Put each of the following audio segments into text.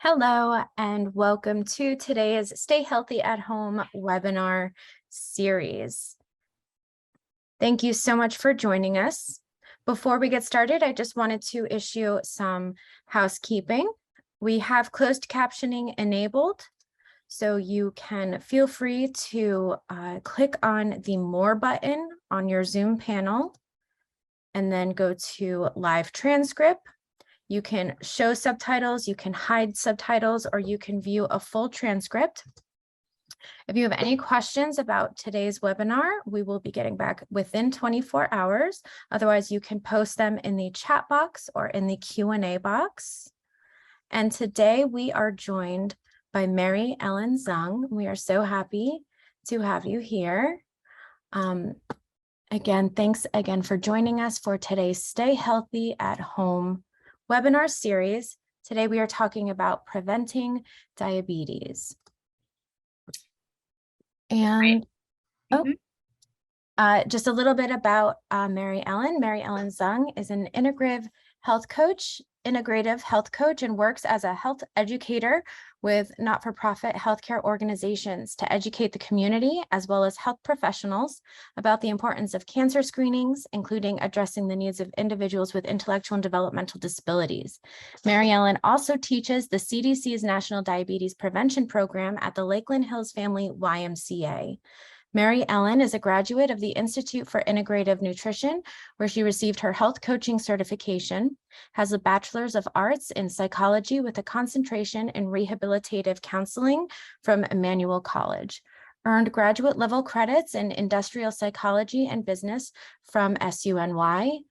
Hello, and welcome to today's Stay Healthy at Home webinar series. Thank you so much for joining us. Before we get started, I just wanted to issue some housekeeping. We have closed captioning enabled, so you can feel free to click on the More button on your Zoom panel and then go to Live Transcript. You can show subtitles, you can hide subtitles, or you can view a full transcript. If you have any questions about today's webinar, we will be getting back within 24 hours. Otherwise, you can post them in the chat box or in the Q&A box. And today we are joined by Mary Ellen Zung. We are so happy to have you here. Again, thanks again for joining us for today's Stay Healthy at Home webinar series. Today we are talking about preventing diabetes. And just a little bit about Mary Ellen. Mary Ellen Zung is an integrative health coach, and works as a health educator with not-for-profit healthcare organizations to educate the community as well as health professionals about the importance of cancer screenings, including addressing the needs of individuals with intellectual and developmental disabilities. Mary Ellen also teaches the CDC's National Diabetes Prevention Program at the Lakeland Hills Family YMCA. Mary Ellen is a graduate of the Institute for Integrative Nutrition, where she received her health coaching certification, has a Bachelor of Arts in psychology with a concentration in Rehabilitative Counseling from Emmanuel College, earned graduate level credits in industrial psychology and business from SUNY,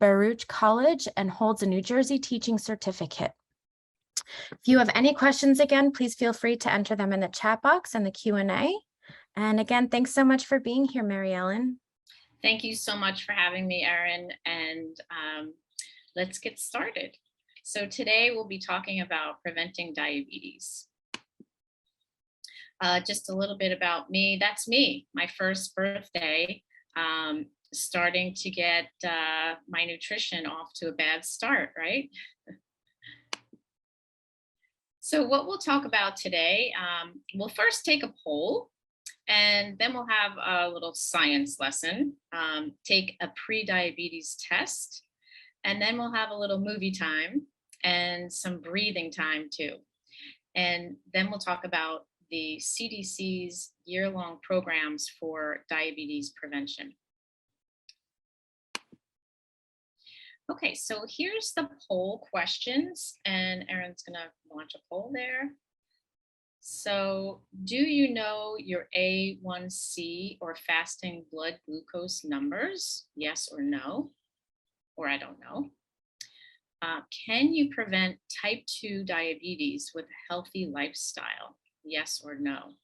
Baruch College, and holds a New Jersey teaching certificate. If you have any questions, again, please feel free to enter them in the chat box and the Q&A. And again, thanks so much for being here, Mary Ellen. Thank you so much for having me, Erin, and let's get started. So today we'll be talking about preventing diabetes. Just a little bit about me. That's me, my first birthday, starting to get my nutrition off to a bad start, right? So what we'll talk about today, we'll first take a poll. And then we'll have a little science lesson, take a pre-diabetes test, and then we'll have a little movie time and some breathing time too. And then we'll talk about the CDC's year-long programs for diabetes prevention. Okay, so here's the poll questions, and Erin's gonna launch a poll there. So, do you know your A1C or fasting blood glucose numbers? Yes or no? Or I don't know. Can you prevent type 2 diabetes with a healthy lifestyle? Yes or no?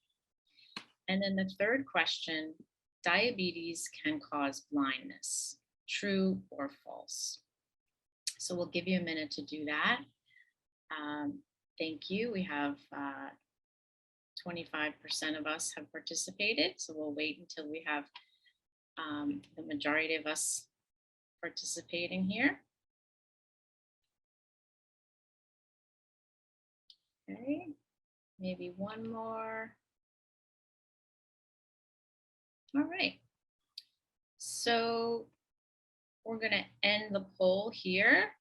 And then the third question, diabetes can cause blindness. True or false? So we'll give you a minute to do that. Thank you. We have 25% of us have participated, so we'll wait until we have the majority of us participating here. Okay, maybe one more. All right, so we're gonna end the poll here.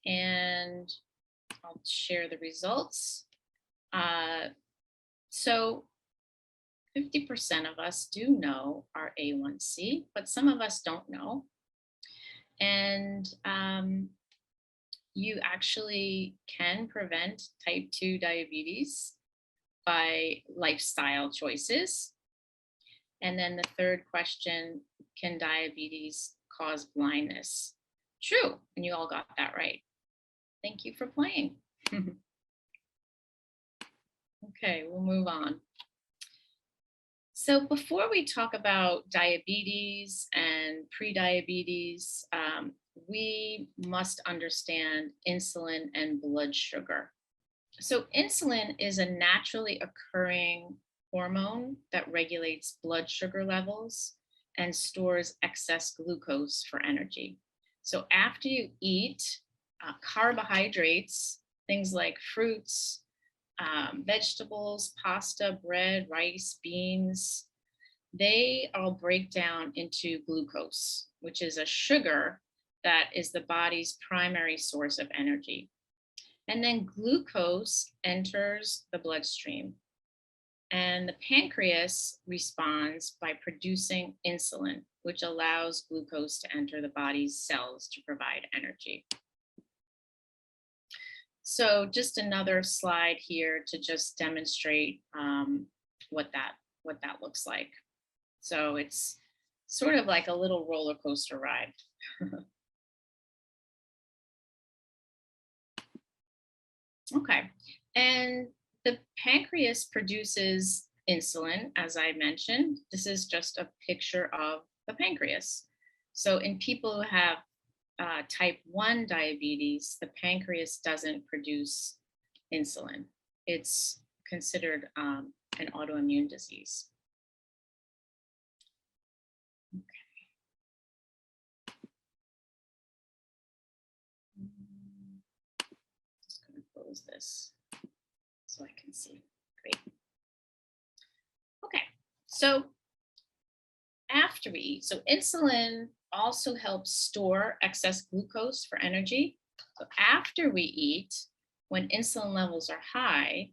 And I'll share the results. So 50% of us do know our A1C, but some of us don't know. And you actually can prevent type 2 diabetes by lifestyle choices. And then the third question, can diabetes cause blindness? True, and you all got that right. Thank you for playing. Okay, we'll move on. So before we talk about diabetes and pre-diabetes, we must understand insulin and blood sugar. So insulin is a naturally occurring hormone that regulates blood sugar levels and stores excess glucose for energy. So after you eat, carbohydrates, things like fruits, vegetables, pasta, bread, rice, beans, they all break down into glucose, which is a sugar that is the body's primary source of energy. And then glucose enters the bloodstream. And the pancreas responds by producing insulin, which allows glucose to enter the body's cells to provide energy. So just another slide here to just demonstrate what that looks like. So it's sort of like a little roller coaster ride. Okay, and the pancreas produces insulin, as I mentioned. This is just a picture of the pancreas. So in people who have type 1 diabetes, the pancreas doesn't produce insulin. It's considered an autoimmune disease. Just going to close this so I can see. Great. Okay, so after we eat, so insulin also helps store excess glucose for energy. So after we eat, when insulin levels are high,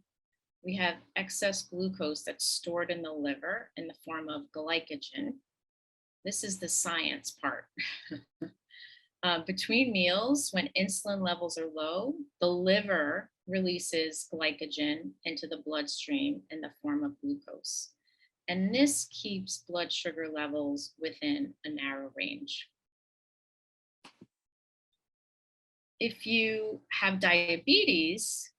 we have excess glucose that's stored in the liver in the form of glycogen. This is the science part. Between meals, when insulin levels are low, the liver releases glycogen into the bloodstream in the form of glucose. And this keeps blood sugar levels within a narrow range. If you have diabetes,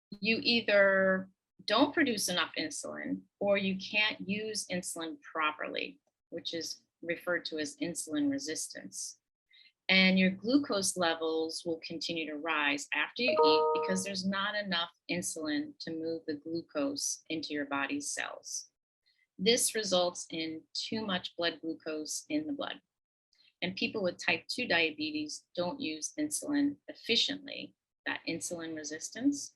you either don't produce enough insulin or you can't use insulin properly, which is referred to as insulin resistance. And your glucose levels will continue to rise after you eat because there's not enough insulin to move the glucose into your body's cells. This results in too much blood glucose in the blood. And people with type 2 diabetes don't use insulin efficiently, that insulin resistance,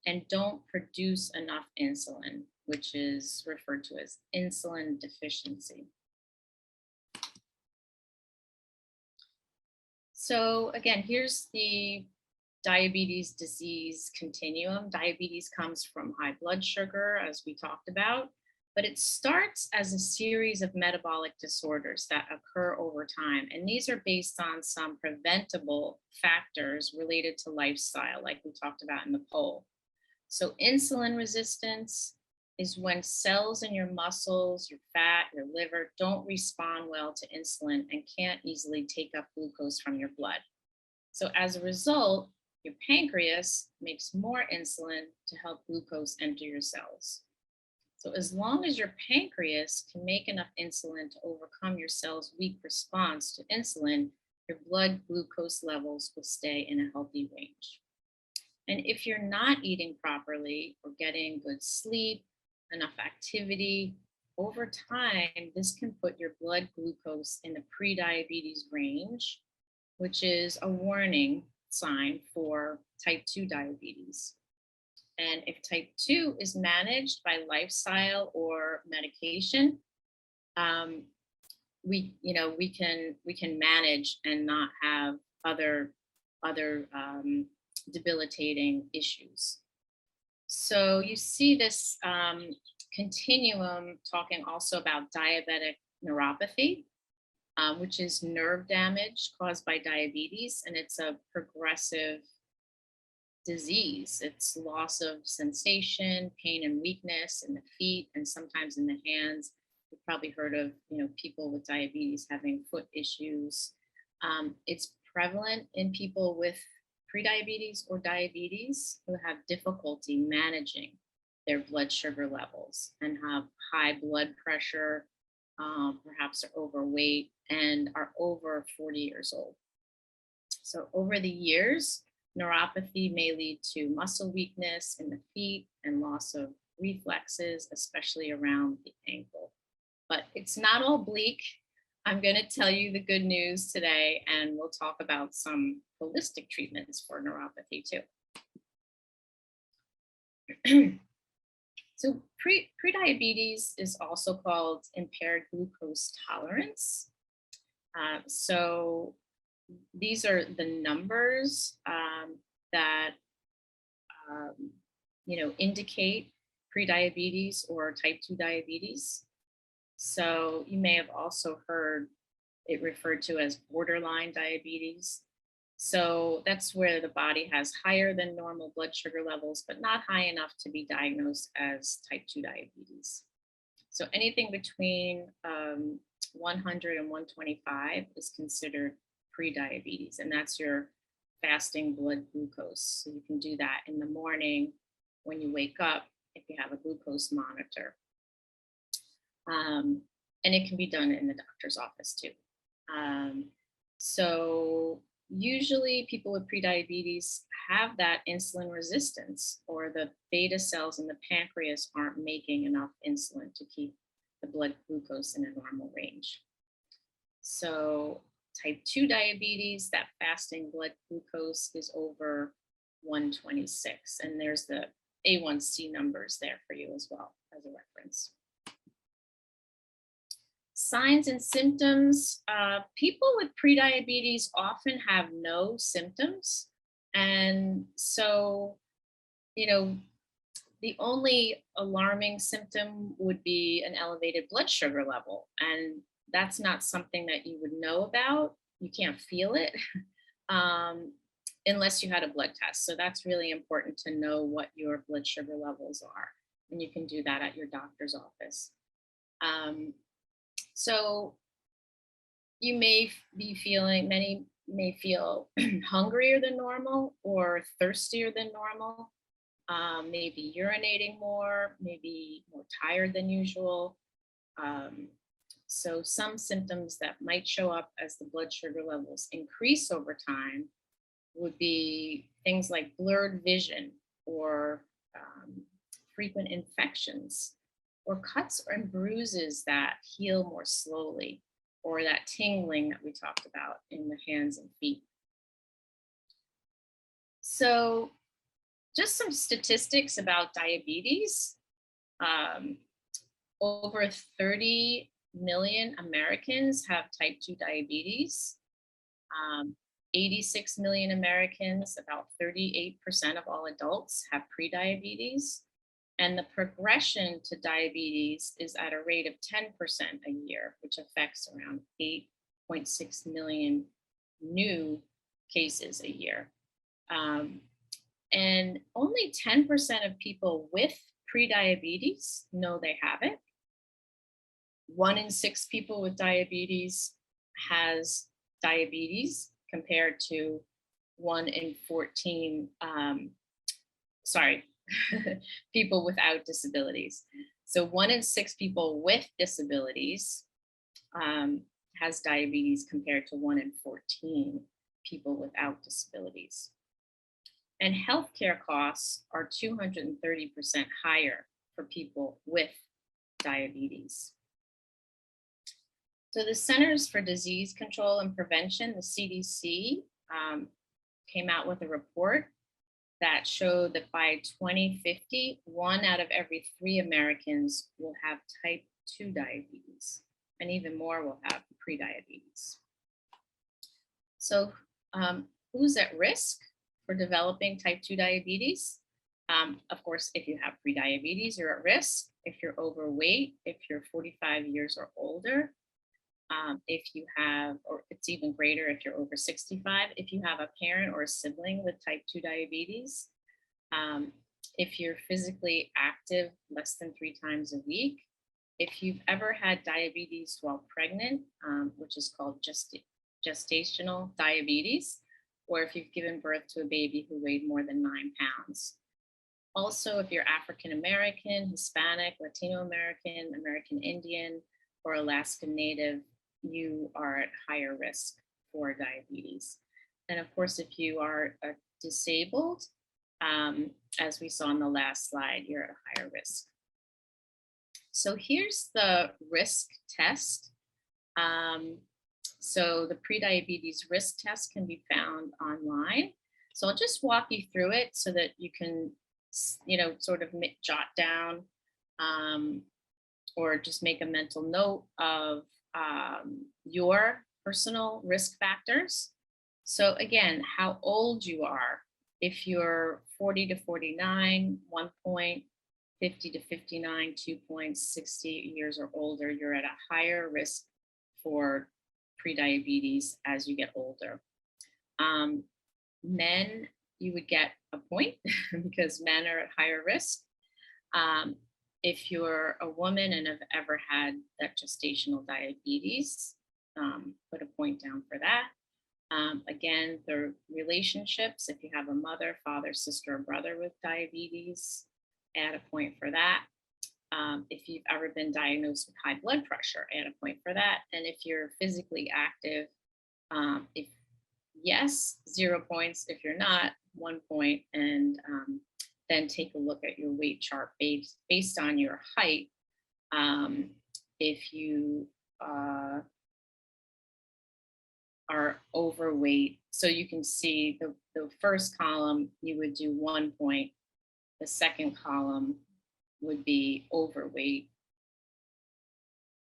and don't produce enough insulin, which is referred to as insulin deficiency. So again, here's the diabetes disease continuum. Diabetes comes from high blood sugar, as we talked about, but it starts as a series of metabolic disorders that occur over time. And these are based on some preventable factors related to lifestyle, like we talked about in the poll. So insulin resistance is when cells in your muscles, your fat, your liver don't respond well to insulin and can't easily take up glucose from your blood. So as a result, your pancreas makes more insulin to help glucose enter your cells. So as long as your pancreas can make enough insulin to overcome your cell's weak response to insulin, your blood glucose levels will stay in a healthy range. And if you're not eating properly or getting good sleep, enough activity, over time, this can put your blood glucose in the pre-diabetes range, which is a warning sign for type 2 diabetes. And if type 2 is managed by lifestyle or medication, we can manage and not have other debilitating issues. So you see this continuum talking also about diabetic neuropathy, which is nerve damage caused by diabetes, and it's a progressive disease. It's loss of sensation, pain and weakness in the feet, and sometimes in the hands. You've probably heard of people with diabetes having foot issues. It's prevalent in people with prediabetes or diabetes who have difficulty managing their blood sugar levels and have high blood pressure, perhaps are overweight and are over 40 years old. So over the years, neuropathy may lead to muscle weakness in the feet and loss of reflexes, especially around the ankle. But it's not all bleak. I'm going to tell you the good news today, and we'll talk about some holistic treatments for neuropathy too. So prediabetes is also called impaired glucose tolerance. So these are the numbers that indicate prediabetes or type 2 diabetes. So you may have also heard it referred to as borderline diabetes. So that's where the body has higher than normal blood sugar levels, but not high enough to be diagnosed as type 2 diabetes. So anything between 100 and 125 is considered prediabetes, and that's your fasting blood glucose. So you can do that in the morning when you wake up if you have a glucose monitor. And it can be done in the doctor's office too. So usually people with prediabetes have that insulin resistance, or the beta cells in the pancreas aren't making enough insulin to keep the blood glucose in a normal range. So type 2 diabetes, that fasting blood glucose is over 126. And there's the A1C numbers there for you as well as a reference. Signs and symptoms. People with prediabetes often have no symptoms. And so, the only alarming symptom would be an elevated blood sugar level. And that's not something that you would know about. You can't feel it unless you had a blood test. So that's really important to know what your blood sugar levels are. And you can do that at your doctor's office. So you may be feeling, many may feel hungrier than normal or thirstier than normal, maybe urinating more, maybe more tired than usual. So some symptoms that might show up as the blood sugar levels increase over time would be things like blurred vision, or frequent infections, or cuts and bruises that heal more slowly, or that tingling that we talked about in the hands and feet. So just some statistics about diabetes. Over 30 million Americans have type 2 diabetes. 86 million Americans, about 38% of all adults, have prediabetes. And the progression to diabetes is at a rate of 10% a year, which affects around 8.6 million new cases a year. And only 10% of people with prediabetes know they have it. 1 in 6 people with diabetes has diabetes, compared to 1 in 14, people without disabilities. So 1 in 6 people with disabilities has diabetes, compared to 1 in 14 people without disabilities. And healthcare costs are 230% higher for people with diabetes. So the Centers for Disease Control and Prevention, the CDC, came out with a report that showed that by 2050, 1 out of every 3 Americans will have type 2 diabetes, and even more will have prediabetes. So who's at risk for developing type 2 diabetes? Of course, if you have prediabetes, you're at risk. If you're overweight, if you're 45 years or older, if you have, or it's even greater if you're over 65, if you have a parent or a sibling with type 2 diabetes, if you're physically active less than 3 times a week, if you've ever had diabetes while pregnant, which is called gestational diabetes, or if you've given birth to a baby who weighed more than 9 pounds. Also, if you're African American, Hispanic, Latino American, American Indian, or Alaska Native, you are at higher risk for diabetes. And of course, if you are disabled, as we saw on the last slide, you're at a higher risk. So here's the risk test. So the prediabetes risk test can be found online. So I'll just walk you through it so that you can, sort of jot down or just make a mental note of your personal risk factors. So again, how old you are. If you're 40 to 49, 1 point, 50 to 59, 2 points, 60 years or older, you're at a higher risk for prediabetes as you get older. Men, you would get a point because men are at higher risk. If you're a woman and have ever had that gestational diabetes, put a point down for that. Again, the relationships, if you have a mother, father, sister, or brother with diabetes, add a point for that. If you've ever been diagnosed with high blood pressure, add a point for that. And if you're physically active, if yes, 0 points. If you're not, 1 point. And then take a look at your weight chart based on your height. If you are overweight, so you can see the first column, you would do 1 point. The second column would be overweight.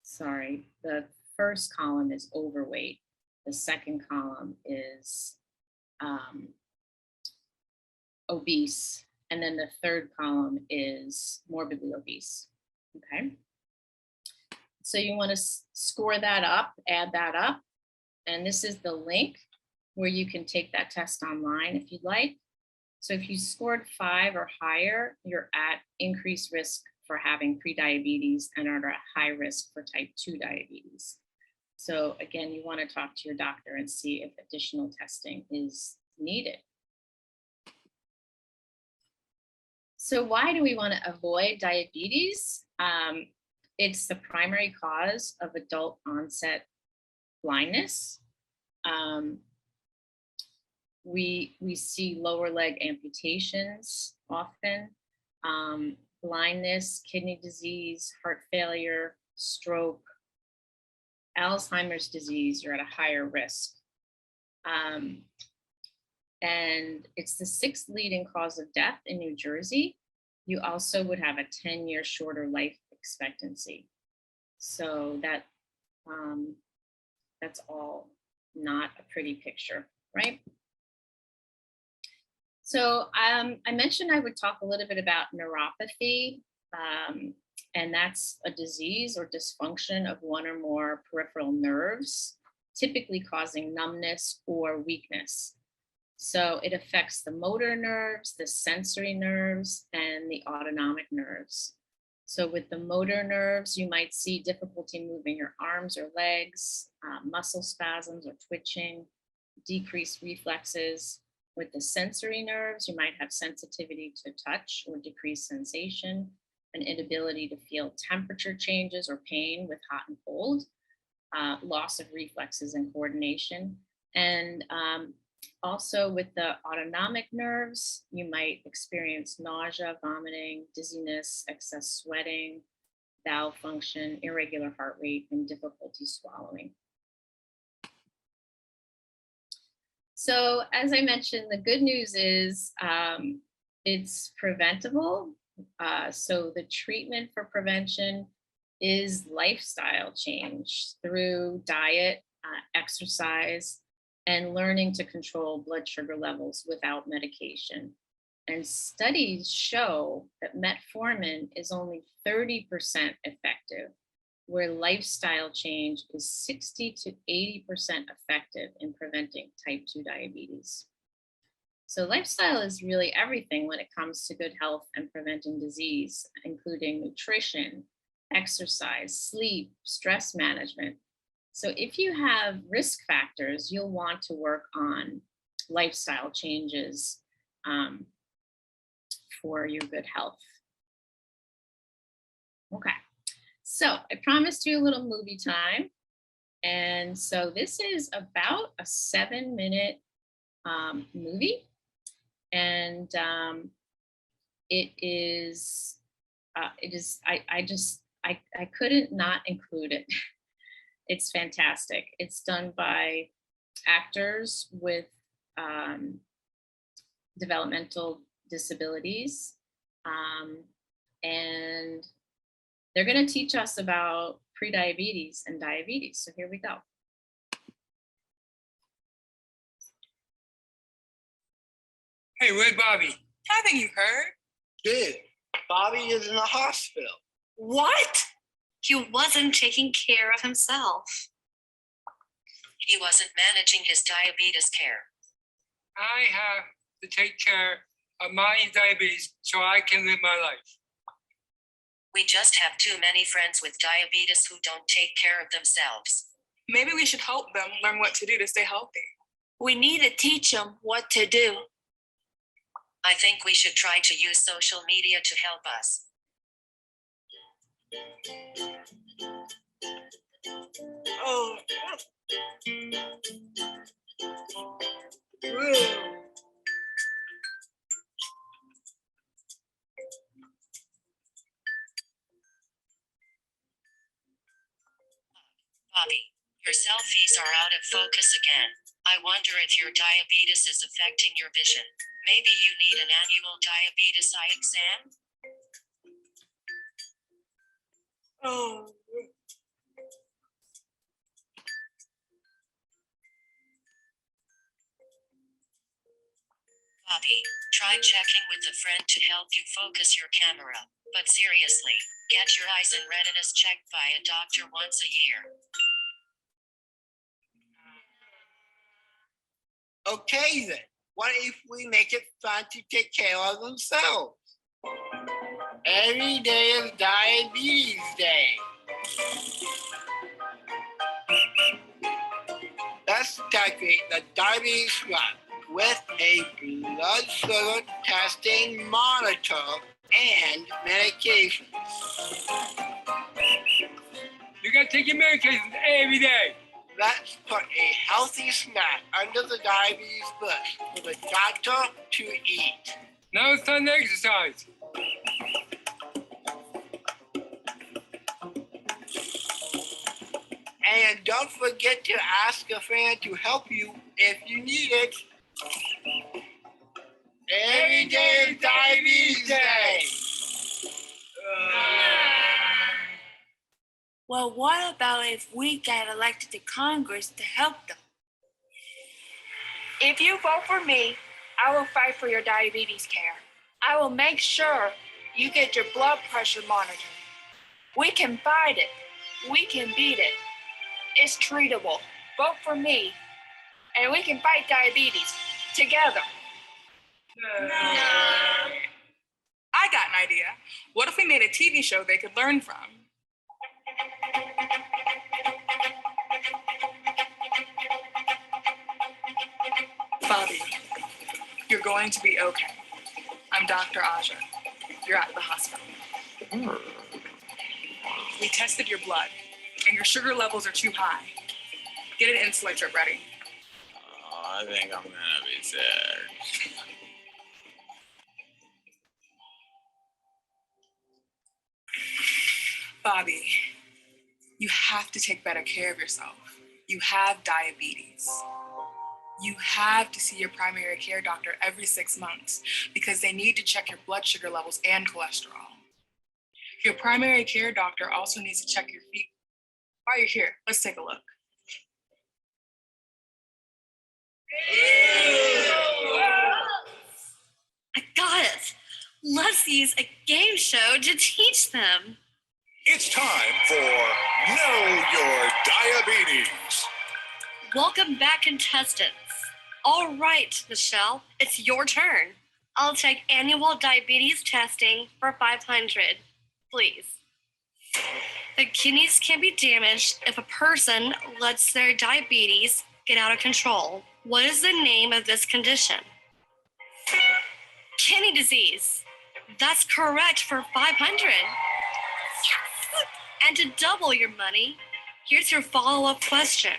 Sorry, the first column is overweight. The second column is obese. And then the third column is morbidly obese. Okay. So you want to score that up, add that up. And this is the link where you can take that test online if you'd like. So if you scored 5 or higher, you're at increased risk for having prediabetes and are at high risk for type 2 diabetes. So again, you want to talk to your doctor and see if additional testing is needed. So why do we want to avoid diabetes? It's the primary cause of adult onset blindness. We see lower leg amputations often, blindness, kidney disease, heart failure, stroke, Alzheimer's disease, you're at a higher risk. And it's the 6th leading cause of death in New Jersey. You also would have a 10-year shorter life expectancy. So that's all not a pretty picture, right? So I mentioned I would talk a little bit about neuropathy, and that's a disease or dysfunction of one or more peripheral nerves, typically causing numbness or weakness. So it affects the motor nerves, the sensory nerves, and the autonomic nerves. So with the motor nerves, you might see difficulty moving your arms or legs, muscle spasms or twitching, decreased reflexes. With the sensory nerves, you might have sensitivity to touch or decreased sensation, an inability to feel temperature changes or pain with hot and cold, loss of reflexes and coordination. And also with the autonomic nerves, you might experience nausea, vomiting, dizziness, excess sweating, bowel function, irregular heart rate, and difficulty swallowing. So as I mentioned, the good news is it's preventable. So the treatment for prevention is lifestyle change through diet, exercise, and learning to control blood sugar levels without medication. And studies show that metformin is only 30% effective, where lifestyle change is 60 to 80% effective in preventing type 2 diabetes. So lifestyle is really everything when it comes to good health and preventing disease, including nutrition, exercise, sleep, stress management. So if you have risk factors, you'll want to work on lifestyle changes for your good health. Okay, so I promised you a little movie time. And so this is about a 7-minute movie. And I couldn't not include it. It's fantastic. It's done by actors with developmental disabilities. And they're going to teach us about prediabetes and diabetes. So here we go. Hey, where's Bobby? Haven't you heard? Good. Bobby is in the hospital. What? He wasn't taking care of himself. He wasn't managing his diabetes care. I have to take care of my diabetes so I can live my life. We just have too many friends with diabetes who don't take care of themselves. Maybe we should help them learn what to do to stay healthy. We need to teach them what to do. I think we should try to use social media to help us. Oh. Bobby, your selfies are out of focus again. I wonder if your diabetes is affecting your vision. Maybe you need an annual diabetes eye exam? Oh. Bobby, try checking with a friend to help you focus your camera. But seriously, get your eyes and retinas checked by a doctor once a year. Okay then, what if we make it fun to take care of themselves? Every day is Diabetes Day. Let's decorate the diabetes run with a blood sugar testing monitor and medication. You gotta take your medications every day. Let's put a healthy snack under the diabetes bush for the doctor to eat. Now it's time to exercise. And don't forget to ask a friend to help you if you need it. Every day is Diabetes Day. Well, what about if we get elected to Congress to help them? If you vote for me, I will fight for your diabetes care. I will make sure you get your blood pressure monitored. We can fight it. We can beat it. It's treatable. Vote for me, and we can fight diabetes together. I got an idea. What if we made a TV show they could learn from? Bobby, you're going to be okay. I'm Dr. Aja. You're at the hospital. We tested your blood, and your sugar levels are too high. Get an insulin drip ready. I think I'm gonna be sick. Bobby, you have to take better care of yourself. You have diabetes. You have to see your primary care doctor every 6 months because they need to check your blood sugar levels and cholesterol. Your primary care doctor also needs to check your feet. While you're here, let's take a look. I got it. Let's use a game show to teach them. It's time for Know Your Diabetes. Welcome back, contestants. All right, Michelle, it's your turn. I'll take annual diabetes testing for $500, please. The kidneys can be damaged if a person lets their diabetes get out of control. What is the name of this condition? Kidney disease. That's correct for $500. Yes! And to double your money, here's your follow-up question.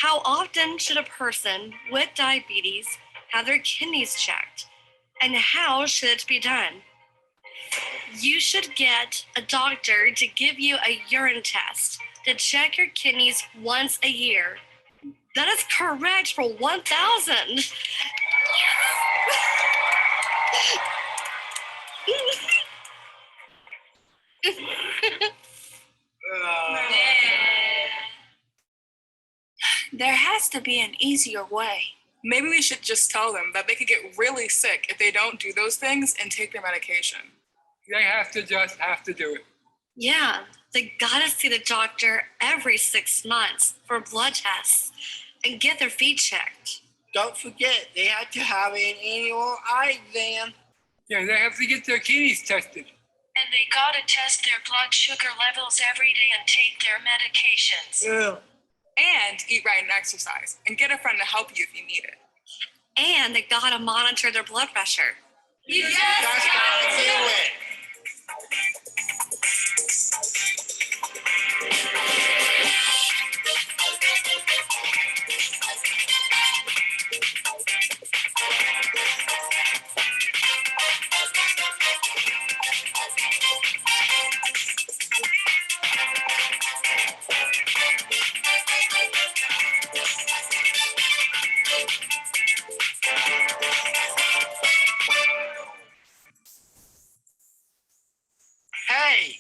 How often should a person with diabetes have their kidneys checked? And how should it be done? You should get a doctor to give you a urine test to check your kidneys once a year. That is correct for 1,000. There has to be an easier way. Maybe we should just tell them that they could get really sick if they don't do those things and take their medication. They have to do it. Yeah, they gotta see the doctor every 6 months for blood tests and get their feet checked. Don't forget, they have to have an annual eye exam. Yeah, they have to get their kidneys tested. And they gotta test their blood sugar levels every day and take their medications. Yeah. And eat right and exercise, and get a friend to help you if you need it. And they gotta monitor their blood pressure. You just gotta do it. Hey,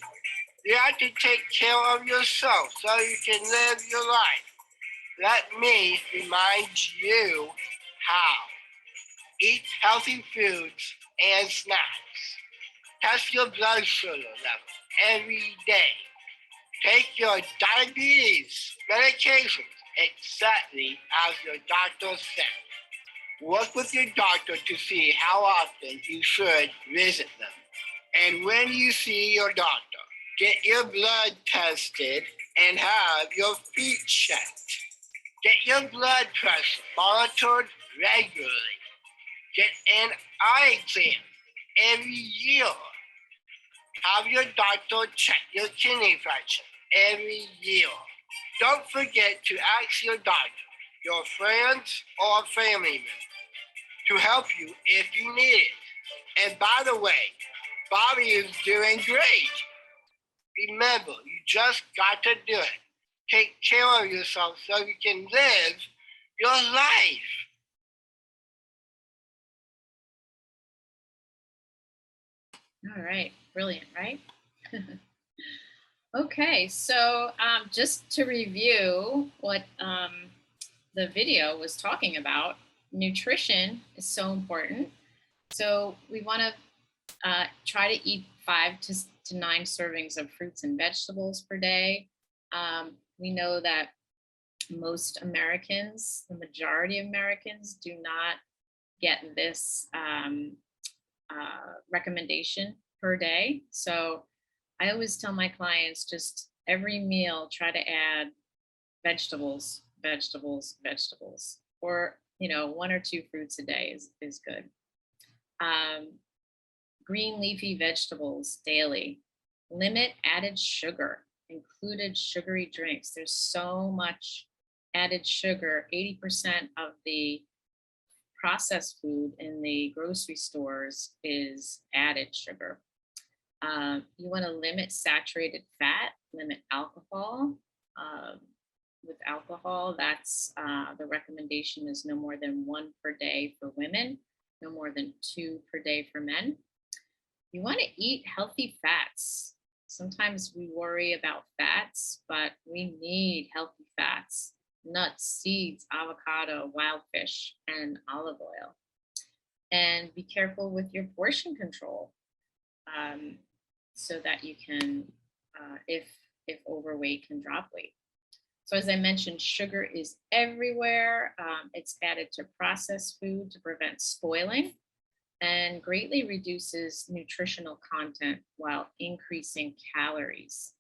you have to take care of yourself so you can live your life. Let me remind you how. Eat healthy foods and snacks. Test your blood sugar level every day. Take your diabetes medications exactly as your doctor said. Work with your doctor to see how often you should visit them. And when you see your doctor, get your blood tested and have your feet checked. Get your blood pressure monitored regularly. Get an eye exam every year. Have your doctor check your kidney function every year. Don't forget to ask your doctor, your friends, or family members to help you if you need it. And by the way, Bobby is doing great. Remember, you just got to do it. Take care of yourself so you can live your life. All right, brilliant, right? Okay, so just to review what the video was talking about, nutrition is so important. So we want to try to eat 5 to 9 servings of fruits and vegetables per day. We know that most Americans, the majority of Americans, do not get this recommendation per day. So I always tell my clients, just every meal, try to add vegetables, or 1 or 2 fruits a day is good. Green leafy vegetables daily. Limit added sugar, included sugary drinks. There's so much added sugar. 80% of the processed food in the grocery stores is added sugar. You want to limit saturated fat, limit alcohol. With alcohol, that's the recommendation is no more than 1 per day for women, no more than 2 per day for men. You want to eat healthy fats. Sometimes we worry about fats, but we need healthy fats: nuts, seeds, avocado, wild fish, and olive oil. And be careful with your portion control so that you can, if overweight, can drop weight. So as I mentioned, sugar is everywhere. It's added to processed food to prevent spoiling and greatly reduces nutritional content while increasing calories.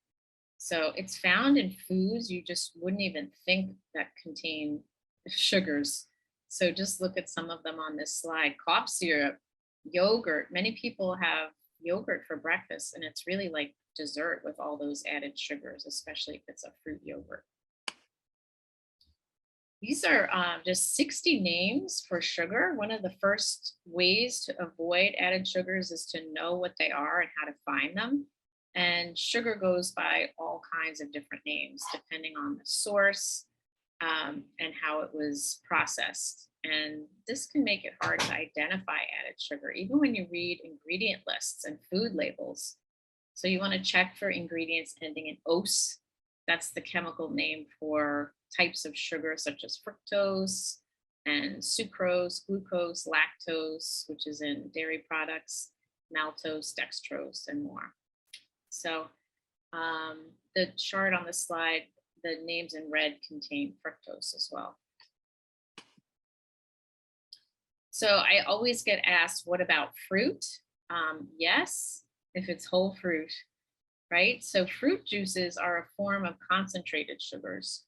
So it's found in foods you just wouldn't even think that contain sugars. So just look at some of them on this slide. Cough syrup, yogurt. Many people have yogurt for breakfast, and it's really like dessert with all those added sugars, especially if it's a fruit yogurt. These are just 60 names for sugar. One of the first ways to avoid added sugars is to know what they are and how to find them. And sugar goes by all kinds of different names depending on the source and how it was processed. And this can make it hard to identify added sugar, even when you read ingredient lists and food labels. So you want to check for ingredients ending in ose. That's the chemical name for types of sugar such as fructose and sucrose, glucose, lactose, which is in dairy products, maltose, dextrose, and more. So the chart on the slide, the names in red contain fructose as well. So I always get asked, what about fruit? Yes, if it's whole fruit, right? So fruit juices are a form of concentrated sugars.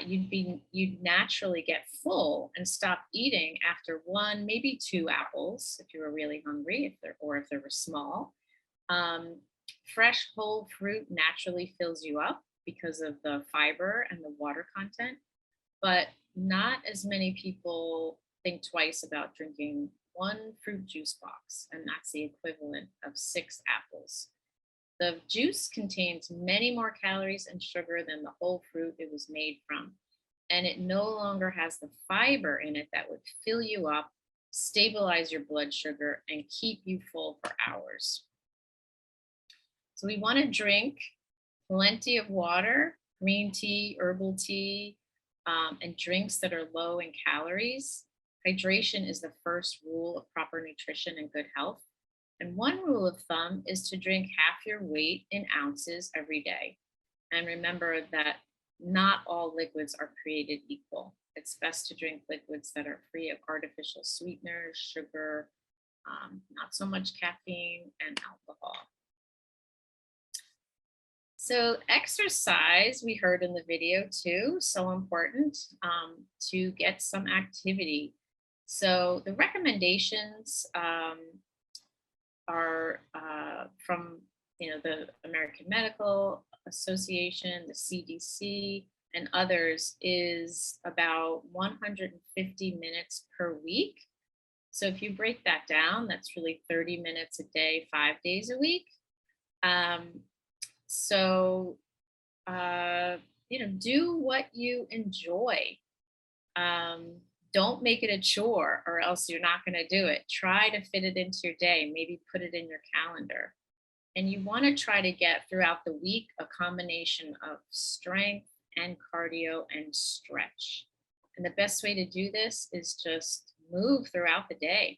You'd naturally get full and stop eating after 1, maybe 2 apples if you were really hungry, if they were small. Fresh whole fruit naturally fills you up because of the fiber and the water content, but not as many people think twice about drinking 1 fruit juice box, and that's the equivalent of 6 apples. The juice contains many more calories and sugar than the whole fruit it was made from, and it no longer has the fiber in it that would fill you up, stabilize your blood sugar, and keep you full for hours. So we want to drink plenty of water, green tea, herbal tea, and drinks that are low in calories. Hydration is the first rule of proper nutrition and good health. And one rule of thumb is to drink half your weight in ounces every day. And remember that not all liquids are created equal. It's best to drink liquids that are free of artificial sweeteners, sugar, not so much caffeine, and alcohol. So exercise, we heard in the video too, so important to get some activity. So the recommendations are from the American Medical Association, the CDC, and others, is about 150 minutes per week. So if you break that down, that's really 30 minutes a day, 5 days a week. So do what you enjoy. Don't make it a chore or else you're not going to do it. Try to fit it into your day, maybe put it in your calendar. And you want to try to get throughout the week a combination of strength and cardio and stretch. And the best way to do this is just move throughout the day.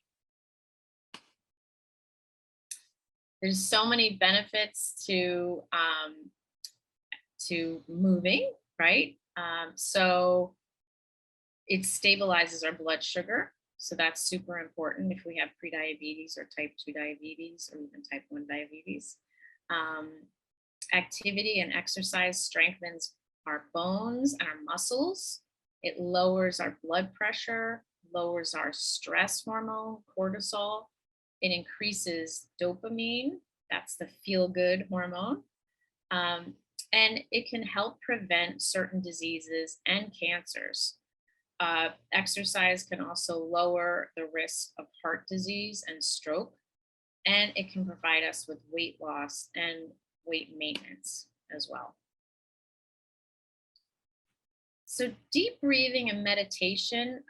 There's so many benefits to moving, right? So it stabilizes our blood sugar. So that's super important if we have prediabetes or type 2 diabetes or even type 1 diabetes. Activity and exercise strengthens our bones and our muscles. It lowers our blood pressure, lowers our stress hormone, cortisol. It increases dopamine, that's the feel-good hormone. And it can help prevent certain diseases and cancers. Exercise can also lower the risk of heart disease and stroke, and it can provide us with weight loss and weight maintenance as well. So deep breathing and meditation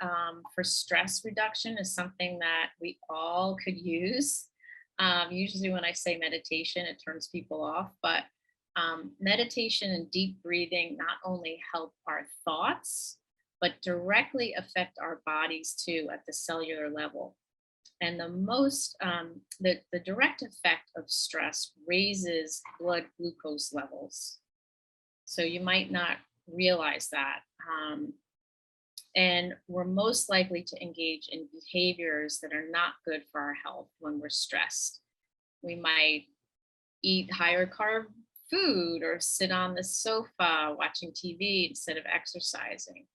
for stress reduction is something that we all could use. Usually when I say meditation, it turns people off, but meditation and deep breathing not only help our thoughts, but directly affect our bodies too at the cellular level. And the direct effect of stress raises blood glucose levels. So you might not realize that. And we're most likely to engage in behaviors that are not good for our health when we're stressed. We might eat higher carb food or sit on the sofa watching TV instead of exercising.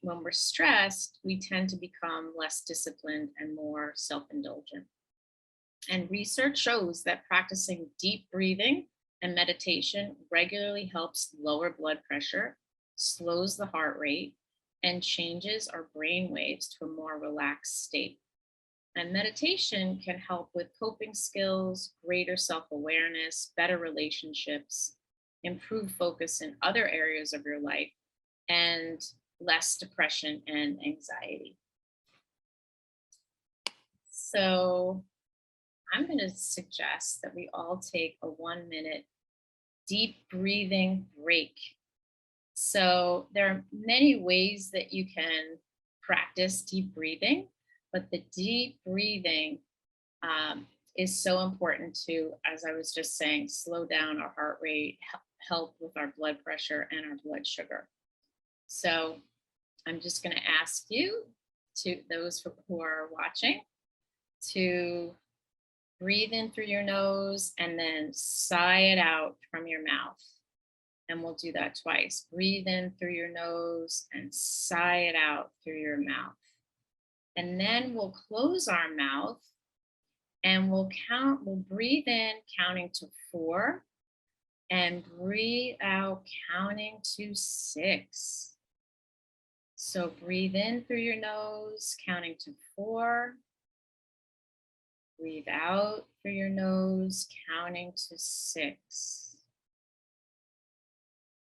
When we're stressed, we tend to become less disciplined and more self-indulgent. And research shows that practicing deep breathing and meditation regularly helps lower blood pressure, slows the heart rate, and changes our brain waves to a more relaxed state. And meditation can help with coping skills, greater self-awareness, better relationships, improve focus in other areas of your life, and less depression and anxiety. So I'm going to suggest that we all take a 1-minute deep breathing break. So there are many ways that you can practice deep breathing, but the deep breathing is so important to, as I was just saying, slow down our heart rate, help with our blood pressure and our blood sugar. So I'm just going to ask you, to those who are watching, to breathe in through your nose and then sigh it out from your mouth. And we'll do that twice. Breathe in through your nose and sigh it out through your mouth. And then we'll close our mouth and we'll breathe in counting to 4 and breathe out counting to 6. So breathe in through your nose, counting to 4. Breathe out through your nose, counting to 6.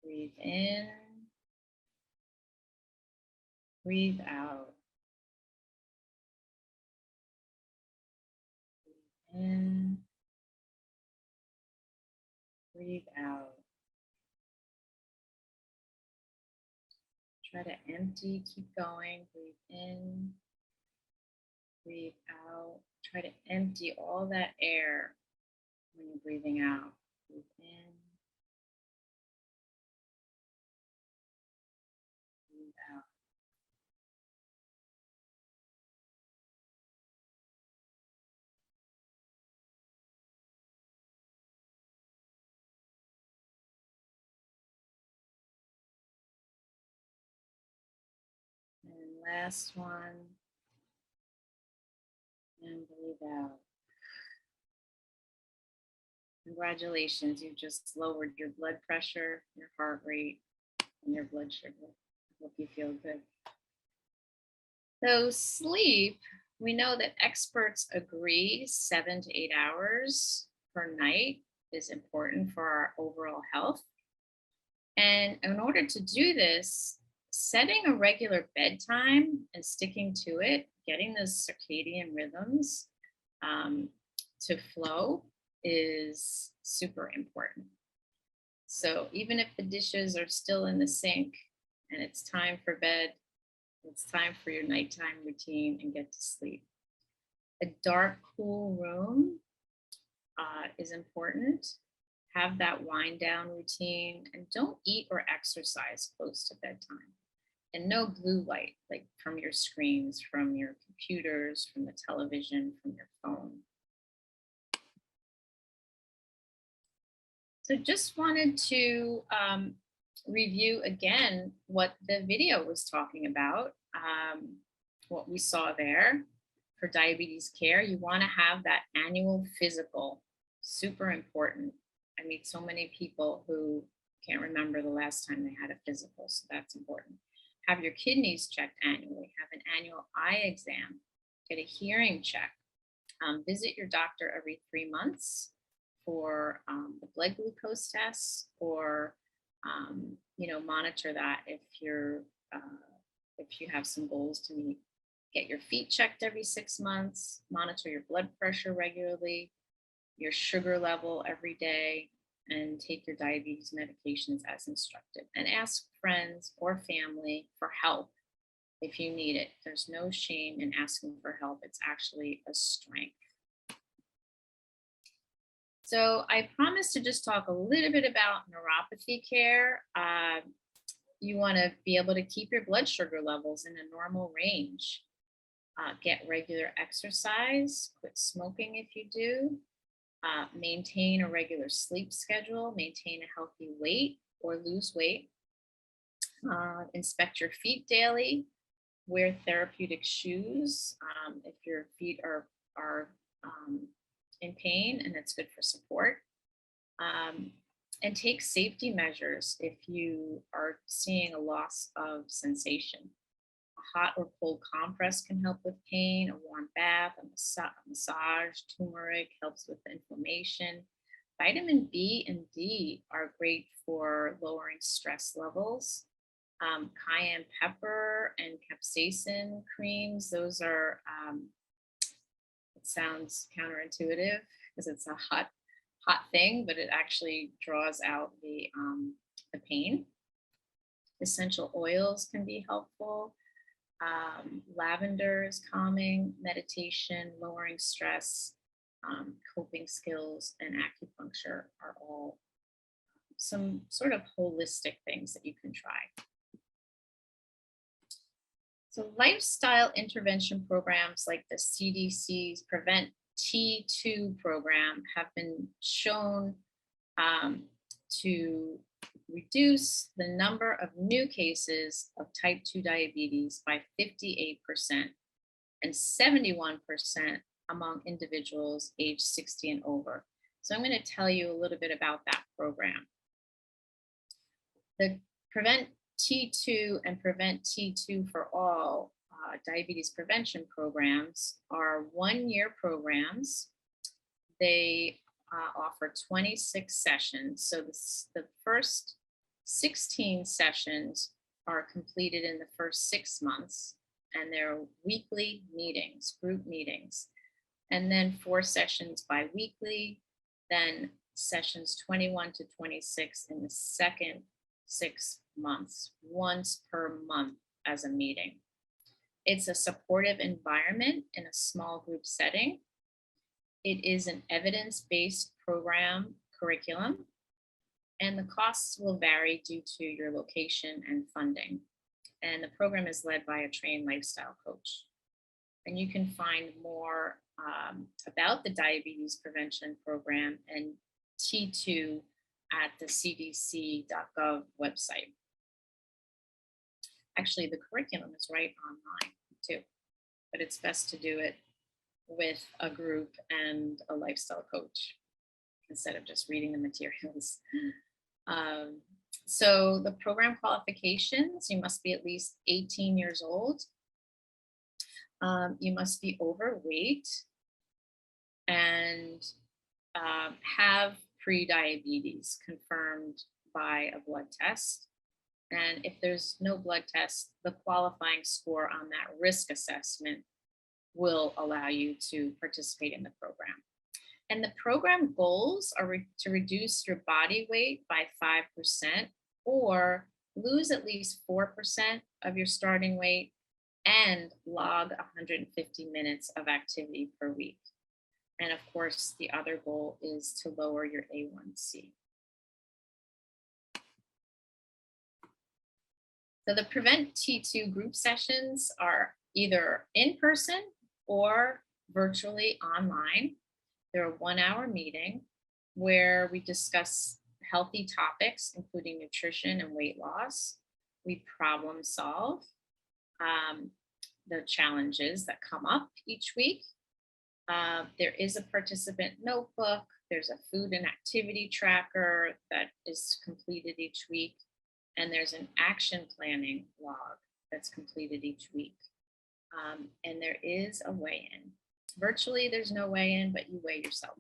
Breathe in. Breathe out. Breathe in. Breathe out. Try to empty, keep going. Breathe in. Breathe out. Try to empty all that air when you're breathing out. Breathe in. Breathe out. And last one. And breathe out. Congratulations, you just lowered your blood pressure, your heart rate, and your blood sugar. I hope you feel good. So sleep, we know that experts agree 7 to 8 hours per night is important for our overall health. And in order to do this, setting a regular bedtime and sticking to it, getting those circadian rhythms to flow is super important. So even if the dishes are still in the sink and it's time for bed, it's time for your nighttime routine and get to sleep. A dark, cool room is important. Have that wind down routine and don't eat or exercise close to bedtime. And no blue light, like from your screens, from your computers, from the television, from your phone. So just wanted to review again what the video was talking about, what we saw there. For diabetes care, you want to have that annual physical, super important. I meet so many people who can't remember the last time they had a physical, so that's important. Have your kidneys checked annually, have an annual eye exam, get a hearing check, visit your doctor every 3 months for the blood glucose tests, or monitor that if you have some goals to meet. Get your feet checked every 6 months, monitor your blood pressure regularly, your sugar level every day, and take your diabetes medications as instructed. And ask friends or family for help if you need it. There's no shame in asking for help. It's actually a strength. So I promised to just talk a little bit about neuropathy care. You want to be able to keep your blood sugar levels in a normal range. Get regular exercise, quit smoking if you do, maintain a regular sleep schedule, maintain a healthy weight or lose weight, inspect your feet daily, wear therapeutic shoes if your feet are in pain and it's good for support, and take safety measures if you are seeing a loss of sensation. A hot or cold compress can help with pain, a warm bath, a massage, turmeric helps with inflammation. Vitamin B and D are great for lowering stress levels. Cayenne pepper and capsaicin creams, those are, it sounds counterintuitive because it's a hot thing, but it actually draws out the pain. Essential oils can be helpful. Lavender is calming, meditation, lowering stress, coping skills, and acupuncture are all some sort of holistic things that you can try. So lifestyle intervention programs like the CDC's Prevent T2 program have been shown to reduce the number of new cases of type 2 diabetes by 58% and 71% among individuals aged 60 and over. So I'm going to tell you a little bit about that program. The Prevent T2 and Prevent T2 for All diabetes prevention programs are one-year programs. They offer 26 sessions. So the first 16 sessions are completed in the first 6 months, and they're weekly meetings, group meetings, and then 4 sessions bi-weekly, then sessions 21 to 26 in the second 6 months, once per month as a meeting. It's a supportive environment in a small group setting. It is an evidence-based program curriculum, and the costs will vary due to your location and funding. And the program is led by a trained lifestyle coach. And you can find more about the diabetes prevention program and T2 at the cdc.gov website. Actually, the curriculum is right online too, but it's best to do it with a group and a lifestyle coach instead of just reading the materials. So the program qualifications, you must be at least 18 years old. You must be overweight and have pre-diabetes confirmed by a blood test. And if there's no blood test, the qualifying score on that risk assessment will allow you to participate in the program. And the program goals are to reduce your body weight by 5% or lose at least 4% of your starting weight and log 150 minutes of activity per week. And of course, the other goal is to lower your A1C. So the Prevent T2 group sessions are either in person or virtually online. They're a 1-hour meeting where we discuss healthy topics, including nutrition and weight loss. We problem solve the challenges that come up each week. There is a participant notebook. There's a food and activity tracker that is completed each week. And there's an action planning log that's completed each week. And there is a weigh-in. Virtually, there's no weigh-in, but you weigh yourself.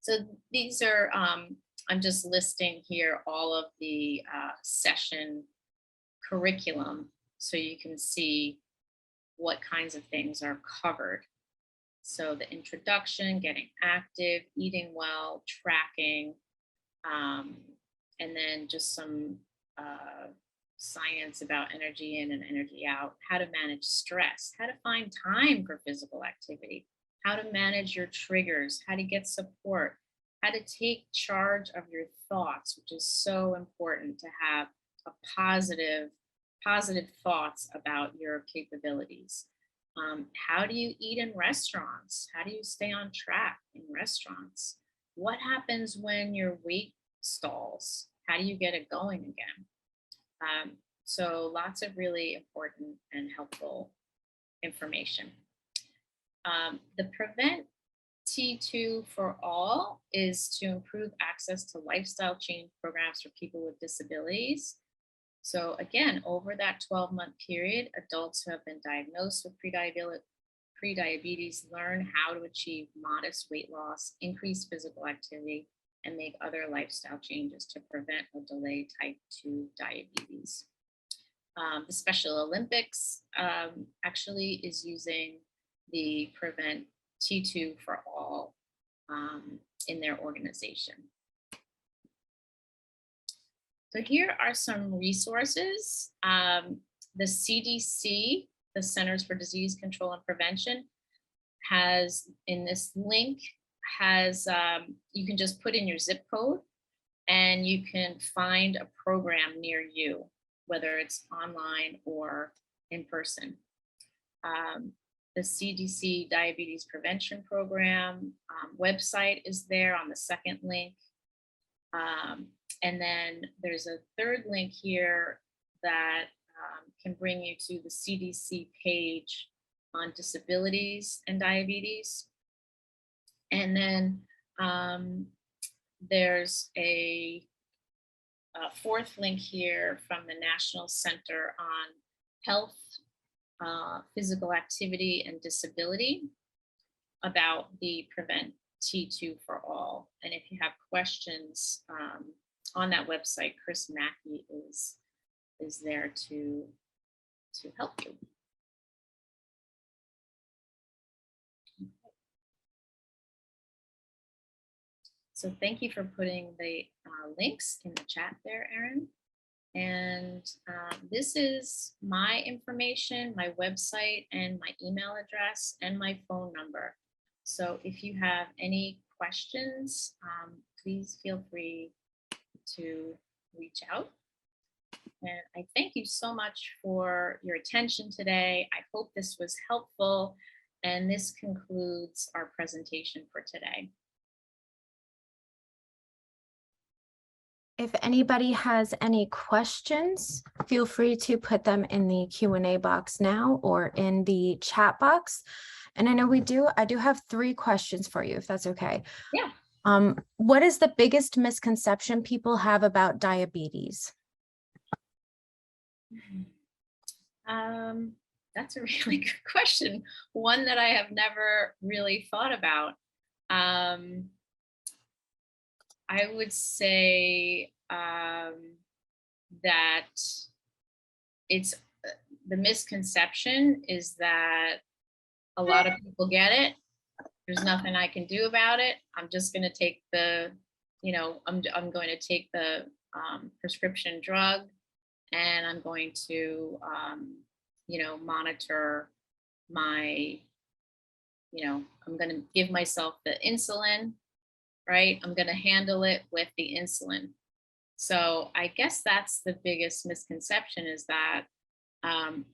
So these are, I'm just listing here all of the session curriculum so you can see what kinds of things are covered. So the introduction, getting active, eating well, tracking, and then just some science about energy in and energy out, how to manage stress, how to find time for physical activity, how to manage your triggers, how to get support, how to take charge of your thoughts, which is so important to have a positive thoughts about your capabilities. How do you eat in restaurants? How do you stay on track in restaurants? What happens when your weight stalls? How do you get it going again? So lots of really important and helpful information. The Prevent T2 for All is to improve access to lifestyle change programs for people with disabilities. So again, over that 12-month period, adults who have been diagnosed with prediabetes learn how to achieve modest weight loss, increase physical activity, and make other lifestyle changes to prevent or delay type 2 diabetes. The Special Olympics actually is using the Prevent T2 for All in their organization. So here are some resources. The CDC, the Centers for Disease Control and Prevention, has in this link has, you can just put in your zip code and you can find a program near you, whether it's online or in person. The CDC Diabetes Prevention Program website is there on the second link. And then there's a third link here that can bring you to the CDC page on disabilities and diabetes. And then there's a fourth link here from the National Center on Health, Physical Activity and Disability about the Prevent T2 for All. And if you have questions on that website, Chris Mackey is there to help you. So thank you for putting the links in the chat there, Erin. And this is my information, my website, and my email address, and my phone number. So if you have any questions, please feel free to reach out. And I thank you so much for your attention today. I hope this was helpful. And this concludes our presentation for today. If anybody has any questions, feel free to put them in the Q&A box now or in the chat box. And I know I do have 3 questions for you, if that's okay. Yeah. What is the biggest misconception people have about diabetes? That's a really good question. One that I have never really thought about. I would say that it's the misconception is that a lot of people get it. There's nothing I can do about it. I'm just going to take the, I'm going to take the prescription drug, and I'm going to, monitor my, I'm going to give myself the insulin. Right? I'm going to handle it with the insulin. So I guess that's the biggest misconception, is that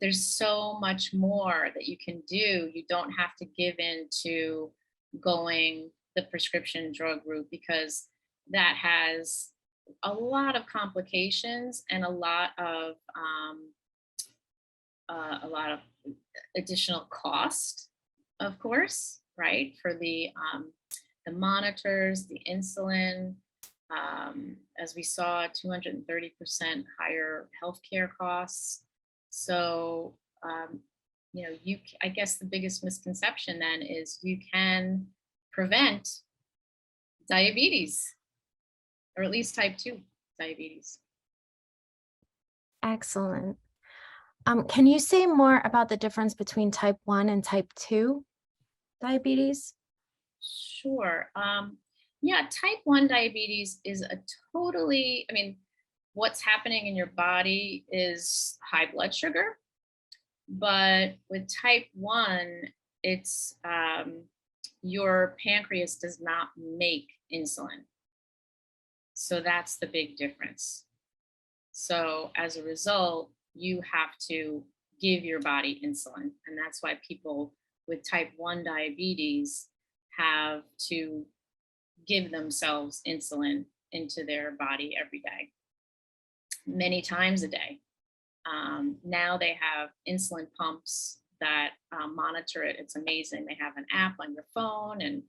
there's so much more that you can do. You don't have to give in to going the prescription drug route, because that has a lot of complications and a lot of additional cost, of course, right? For the monitors, the insulin, as we saw, 230% higher healthcare costs. So, I guess the biggest misconception then is you can prevent diabetes, or at least type 2 diabetes. Excellent. Can you say more about the difference between type 1 and type 2 diabetes? Sure. Yeah, type 1 diabetes is a totally, what's happening in your body is high blood sugar. But with type 1, it's your pancreas does not make insulin. So that's the big difference. So as a result, you have to give your body insulin. And that's why people with type 1 diabetes have to give themselves insulin into their body every day, many times a day. Now they have insulin pumps that monitor it. It's amazing. They have an app on your phone and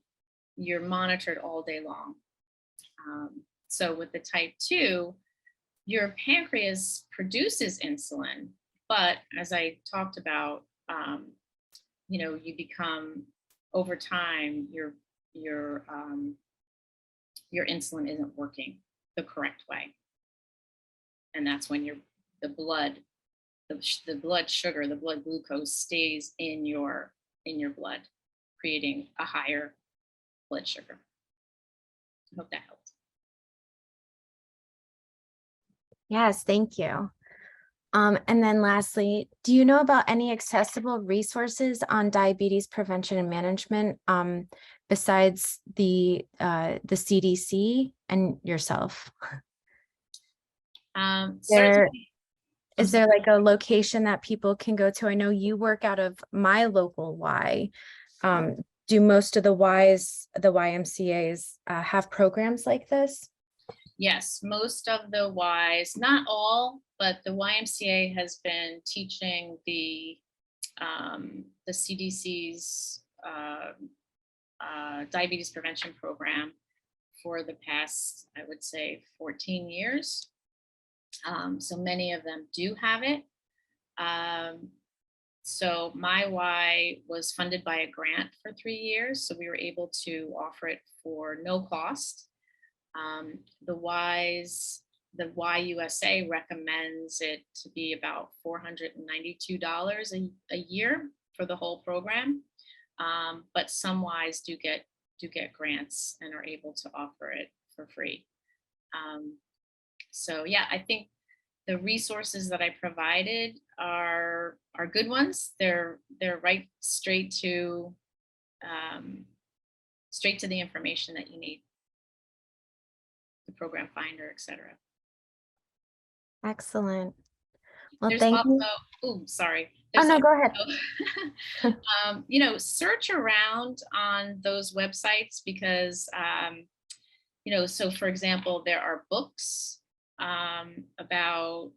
you're monitored all day long. So with the type 2, your pancreas produces insulin, but as I talked about, you become, over time, your insulin isn't working the correct way, and that's when the blood sugar, the blood glucose stays in your blood, creating a higher blood sugar. I hope that helped. Yes, thank you. And then lastly, do you know about any accessible resources on diabetes prevention and management besides the CDC and yourself? Is there like a location that people can go to? I know you work out of my local Y. Do most of the YMCAs have programs like this? Yes, most of the Ys, not all, but the YMCA has been teaching the CDC's diabetes prevention program for the past, I would say, 14 years. So many of them do have it. So my Y was funded by a grant for 3 years, so we were able to offer it for no cost. The YUSA recommends it to be about $492 a year for the whole program, but some Ys do get grants and are able to offer it for free. So yeah, I think the resources that I provided are good ones. They're right straight to the information that you need. The program finder, etc. Excellent. Well, There's thank also, you. oh, sorry. Oh, no, go ahead. Search around on those websites because, so for example, there are books about,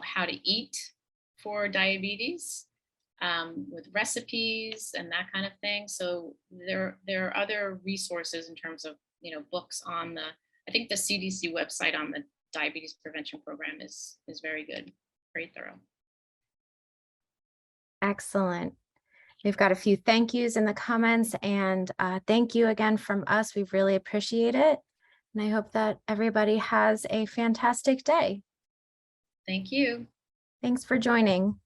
how to eat for diabetes with recipes and that kind of thing. So there are other resources in terms of, books on I think the CDC website on the diabetes prevention program is very good, very thorough. Excellent. We've got a few thank yous in the comments, and thank you again from us. We really appreciate it. And I hope that everybody has a fantastic day. Thank you. Thanks for joining.